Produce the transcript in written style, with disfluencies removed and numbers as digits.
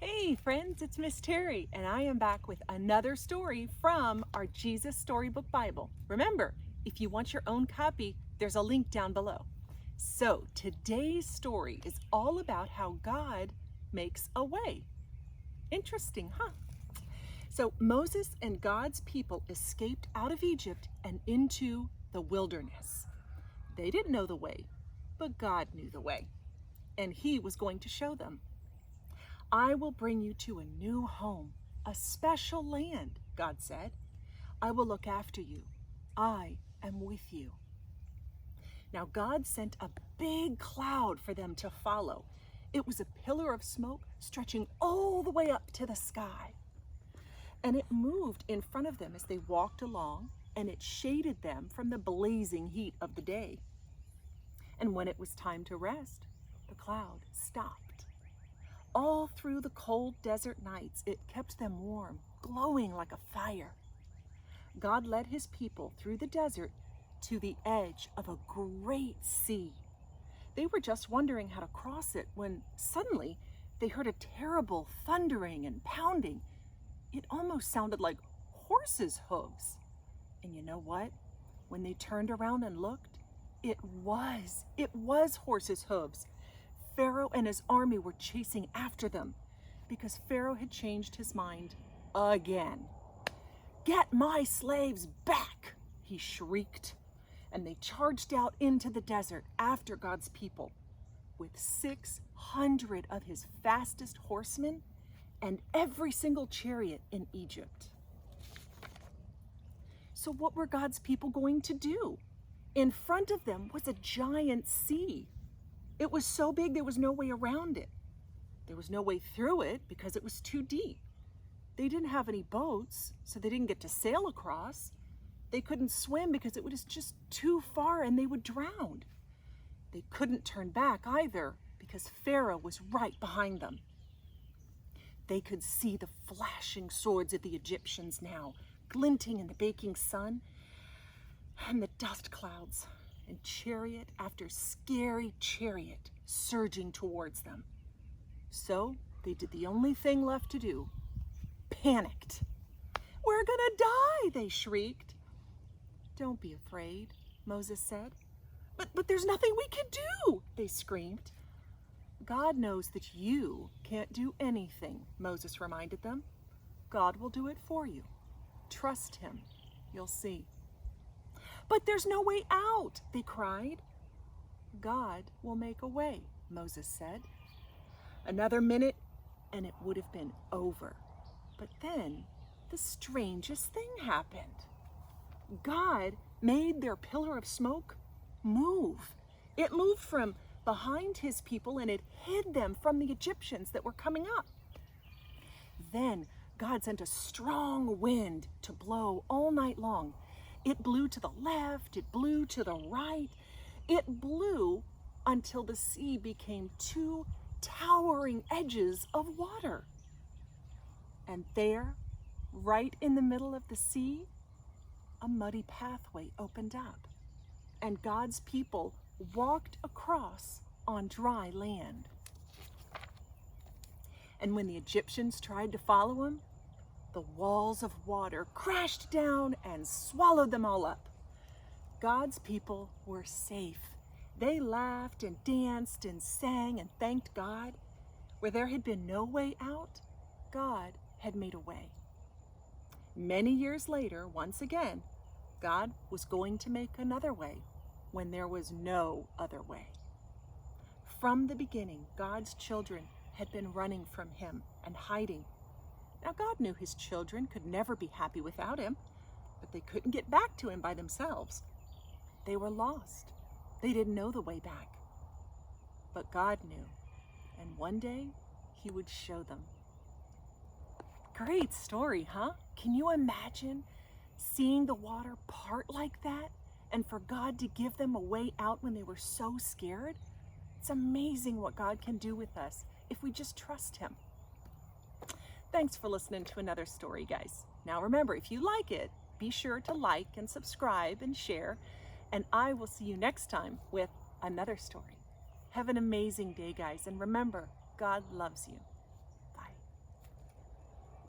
Hey friends, it's Miss Terry, and I am back with another story from our Jesus Storybook Bible. Remember, if you want your own copy, there's a link down below. So today's story is all about how God makes a way. Interesting, huh? So Moses and God's people escaped out of Egypt and into the wilderness. They didn't know the way, but God knew the way, and He was going to show them. I will bring you to a new home, a special land, God said. I will look after you. I am with you. Now God sent a big cloud for them to follow. It was a pillar of smoke stretching all the way up to the sky. And it moved in front of them as they walked along, and it shaded them from the blazing heat of the day. And when it was time to rest, the cloud stopped. All through the cold desert nights, it kept them warm, glowing like a fire. God led His people through the desert to the edge of a great sea. They were just wondering how to cross it when suddenly they heard a terrible thundering and pounding. It almost sounded like horses' hooves. And you know what? When they turned around and looked, it was horses' hooves. Pharaoh and his army were chasing after them because Pharaoh had changed his mind again. "Get my slaves back," he shrieked. And they charged out into the desert after God's people with 600 of his fastest horsemen and every single chariot in Egypt. So what were God's people going to do? In front of them was a giant sea. It was so big there was no way around it. There was no way through it because it was too deep. They didn't have any boats, so they didn't get to sail across. They couldn't swim because it was just too far and they would drown. They couldn't turn back either because Pharaoh was right behind them. They could see the flashing swords of the Egyptians now, glinting in the baking sun, and the dust clouds, and chariot after scary chariot surging towards them. So they did the only thing left to do: panicked. "We're gonna die," they shrieked. "Don't be afraid," Moses said. But there's nothing we can do," they screamed. "God knows that you can't do anything," Moses reminded them. "God will do it for you. Trust Him. You'll see." "But there's no way out," they cried. "God will make a way," Moses said. Another minute and it would have been over. But then the strangest thing happened. God made their pillar of smoke move. It moved from behind His people and it hid them from the Egyptians that were coming up. Then God sent a strong wind to blow all night long. It blew to the left, it blew to the right. It blew until the sea became two towering edges of water. And there, right in the middle of the sea, a muddy pathway opened up, and God's people walked across on dry land. And when the Egyptians tried to follow Him, the walls of water crashed down and swallowed them all up. God's people were safe. They laughed and danced and sang and thanked God. Where there had been no way out, God had made a way. Many years later, once again, God was going to make another way when there was no other way. From the beginning, God's children had been running from Him and hiding. Now, God knew His children could never be happy without Him, but they couldn't get back to Him by themselves. They were lost. They didn't know the way back. But God knew, and one day He would show them. Great story, huh? Can you imagine seeing the water part like that and for God to give them a way out when they were so scared? It's amazing what God can do with us if we just trust Him. Thanks for listening to another story, guys. Now remember, if you like it, be sure to like and subscribe and share, and I will see you next time with another story. Have an amazing day, guys, and remember, God loves you.